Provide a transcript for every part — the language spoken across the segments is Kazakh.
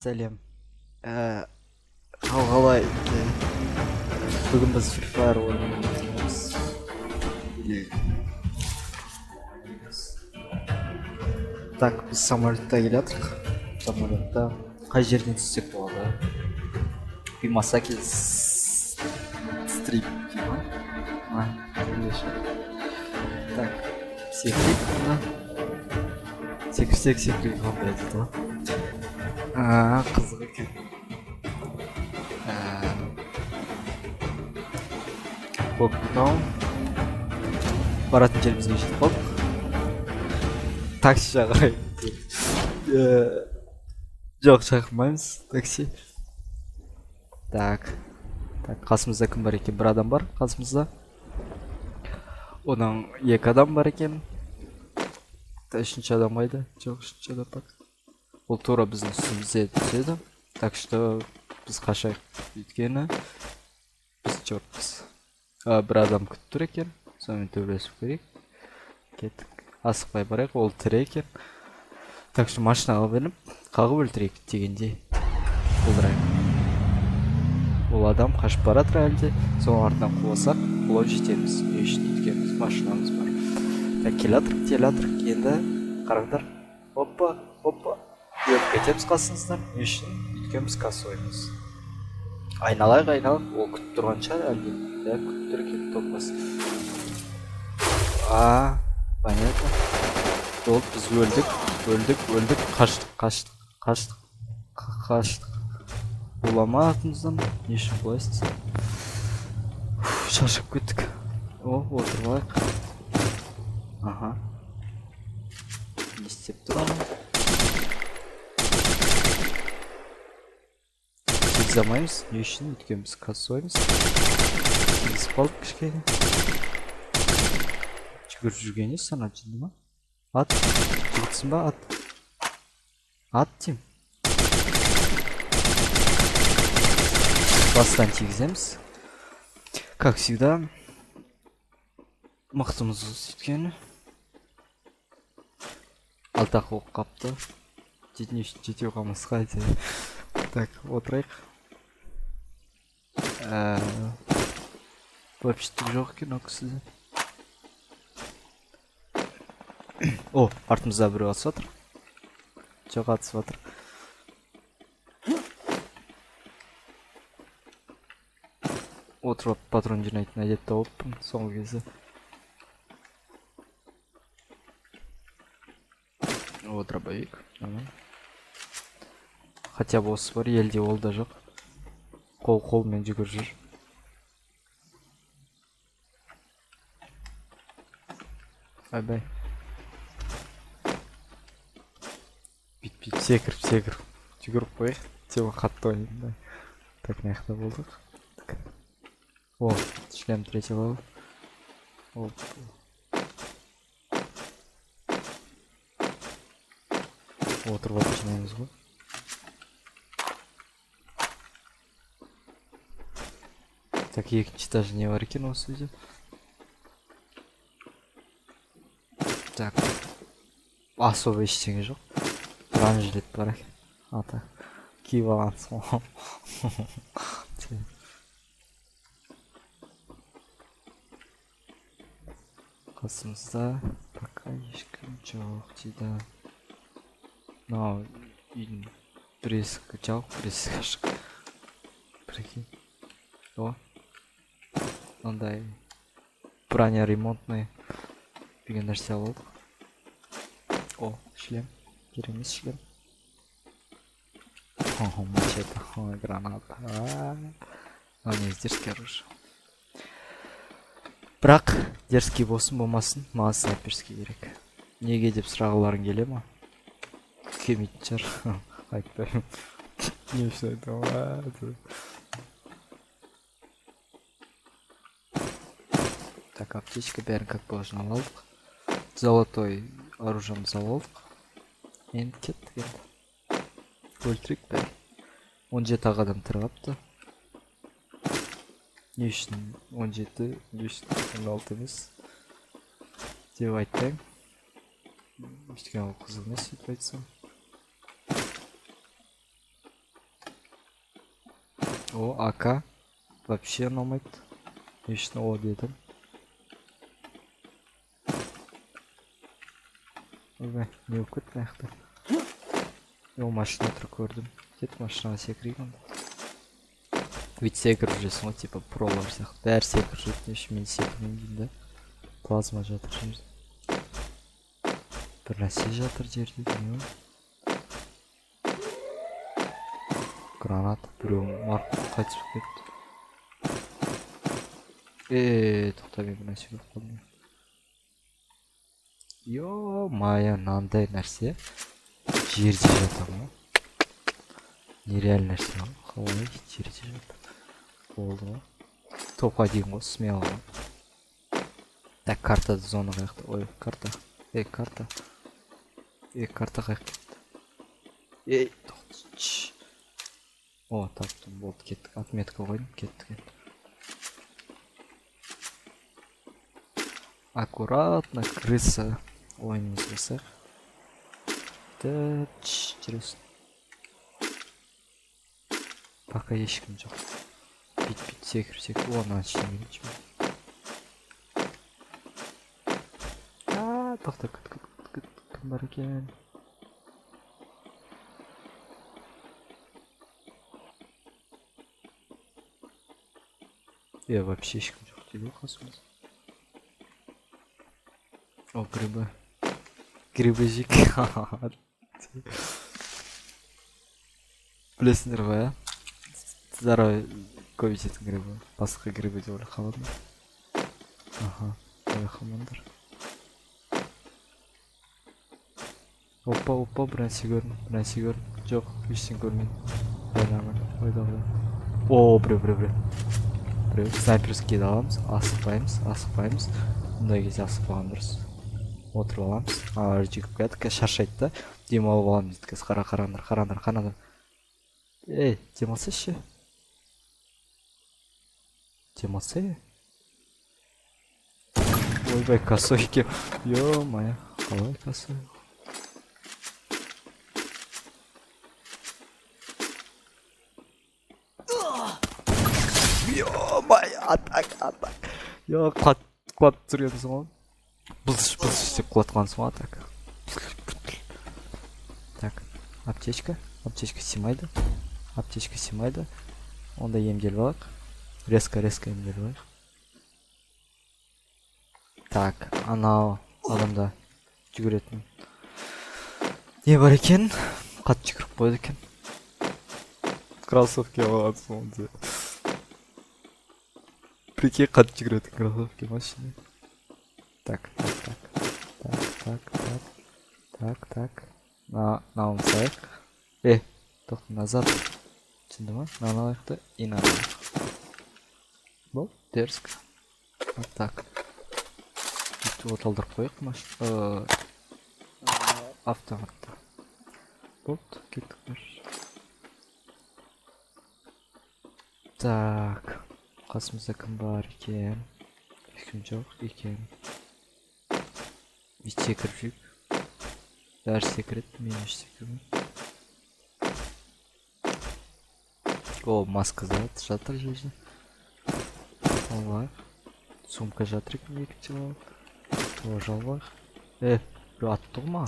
Сәлем. Қалай бүгін біз Free Fire ойнаймыз. Так, біз самолетта келатырық. Самолетта қай жерден түссек болады? Пимасаки стрип дейма? Так, секірейік бұнда. Секірсек қандай дейді ғой? Қызық екен. Көктау баратын жерімізге жетіп қалдық. Такси шақырайық. Жоқ, шақырмаймыз такси. Так, қасымызда кім бар екен? Бір адам бар қасымызда. Одан екі адам бар екен. Үшінші адам қайда? Жоқ, үшінші адам бар. Ол тура біздің үстімізде түседі. Так что біз қашайық. Өйткені біз жортпыз. Бір адам күтіп тұр екен. Сонымен төбелесіп көрейік. Кеттік. Асықпай барайық, ол тірі екен. Так что машинаға мініп, қағып өлтірейік дегендей болдырайық. Ол адам қашып баратыр әлде. Соның артынан қуасақ, қулап жетеміз. Не үшін өйткеніміз машинамыз бар. Так, келатырық. Енді қараңдар. Опа. Өтіп кетеміз қасыңыздар. Не үшін өйткеніміз кассоймыз. Айналайық. Ол күтіп тұрған шығар әлде. Күтіп тұр екен топпас. Понятно. Болды, біз өлдік. Қаштық. Олама артымыздан. Не үшін бұлайсыз? Шашып кеттік. Отырмайық. Не істеп тұрамын? Замаймыз. Не үшін өткен біз кассоймыз. Келісіп қалдық кішкене. Жүгіріп жүргені санат жынды ма? Ат. Жігітсін ба? Ат дейм. Бастан тегіземіз. Как всегда. Мықтымыз сөйткені. Алтақ оқ қапты. Жетеу қамыз қайды. Так, отырайық. Вообще-то жоқ екен ол кісіде. Артымызда біреу атысып жатыр. Жоқ, атысып жатыр. Отырып патрон жинайтын әдет тауыппын соңғы кезде. Дробовик. Хотя бы осы бар, елде ол да жоқ. Қолмен жүгір жүр. Бай-бай. Бит, секіріп. Жүгіріп қойық. Тема қатты ойын. Так, наяқта болдық. Шлем третий левел. Отырып жинаймыз ғой. Так, екінші даже не бар екен осы үйде. Так, особо ештеңе жоқ. Бронежилет бар екен. Киіп алғансың ғой. Қасымызда пока ешкім жоқ дейді. Мынау үйдің бір есігі жауып, бір есігі ашық. Прикинь. Мынандай броня ремонтный деген нәрсе алып. Шлем. Керемес шлем. Мачете. Граната. Не дерзкий оружие. Бірақ дерзкий болмасын, маған снайперский керек. Неге деп сұрағыларың келе ма? Келмейтін шығар. Айтпаймын. Не үшін айтамын? Так, аптечка бәрін как положено алдық. Золотой оружиемізді алдық. Енді кеттік енді. Өлтірек бәрі. 17 адам тұрғапты. Не үшін 17, не үшін 16 емес. Деп айтпаймын. Өйткені ол қызық емес, сөйтіп айтсам. О, АК. Вообще ұнамайды. Ешін о дедім. Ойбай, не болып кетті мына жақта. О, машина тұр көрдім. Кет машинаға секірейік онда. Ведь секіріп жүресің ғой, типа пролар сияқты. Бәрі секіріп жүреді, еш мен секірмеймін да. Плазма жатыр жерде. Bir нәрсе жатыр жерде, не ол? Гранат, біреу марк қайтып кетті. Тоқта, мен бір нәрсе көріп қалдым. Ё-моё, мынандай нәрсе жерде жатыр ма? Нереально нәрсе ма? Қалай жерде жатыр? Болды ма? Топқа дейін ғой, смело ма? Так, карта зона қаяқта. Ой, карта. Карта. Карта қаяқ кетті. Тоқта. О, таптым, болды, кеттік. Отметка қойдым, кеттік. Аккуратно, крыса. Ой, не спасай. Да, интересно. Пока ешкім жоқ. Бит, секір. О, начали. Тоқта, кім бар екен? Вообще ешкім жоқ дейді қасымыз. О, грибы. Грибы жек. Білесіңдер ғой, ә? Здоровый көп ететін грибы. Басқа грибы деп ойлап қаладым. Аха, ойқамандар. Опа, бір нәрсе көрдім. Жоқ, ештеңе көрмеймін. Ойда. О, біреу. Снайперскийді аламыз, асықпаймыз. Бұндай кезде асықпаған дұрыс. Отырып аламыз. Жігіп кәдік, шаршайды да. Демалып аламыз дейді, қараңдар. Демалса ше? Демалса? Ойбай, косой кеп. Ё-моё, қалай косой? Ё-моё, атак. Ё, құлап тұрғансың ғой. Бұлш деп құлатқансың ғой, атак. Так, аптечка симайды. Онда емдел балақ. Резко емдел балақ. Так, анау адамда жүгіретін. Не бар екен? Қатты жүгіріп қойды екен. Кроссовки алғансың онда. Прикинь, қатты жүгіретін кроссовки машина. Так. Мынауын сайық. Тоқта, назад. Түсінді ма? Мынаны алайықты и мынаны алайық. Бұл, дерзко. Вот так. Бүйтіп оталдырып қойық машина. Автоматта. Болды, кеттік. Так. Қасымызда кім бар екен? Ешкім жоқ екен. Бүйтіп секіріп жүріп. Бәрі секіреді, мен еш секірмеймін. О, маска жатыр жерде. Алайық. Сумка жатыр екен, екінші алайық. Тоже алайық. Біреу атты ғой ма?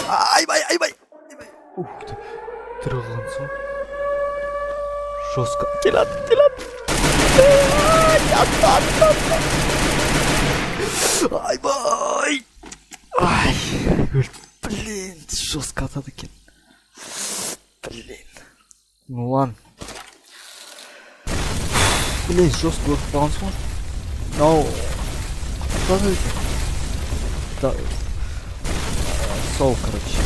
Айбай! Ух ты, тірі соң. Жостқа. Келады. Айбай! Блин, жестко атады екен. Ну ладно. Блин, жестко өріп қалғансың ғой. Мынау құттады екен. Сол, короче.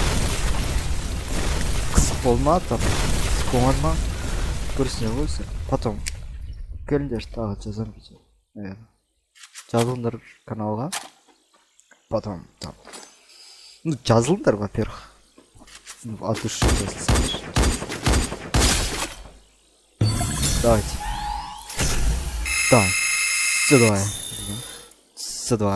Қысық болды ма там? Қысық болмады ма? Көрсіне қойсы. Потом келіңдер тағы жазам видео. Жазылыңдар каналға. Потом там. Ну, жазылыңдар, во-первых. От души жазылсаңдар. Давайте. Давай. Сюда.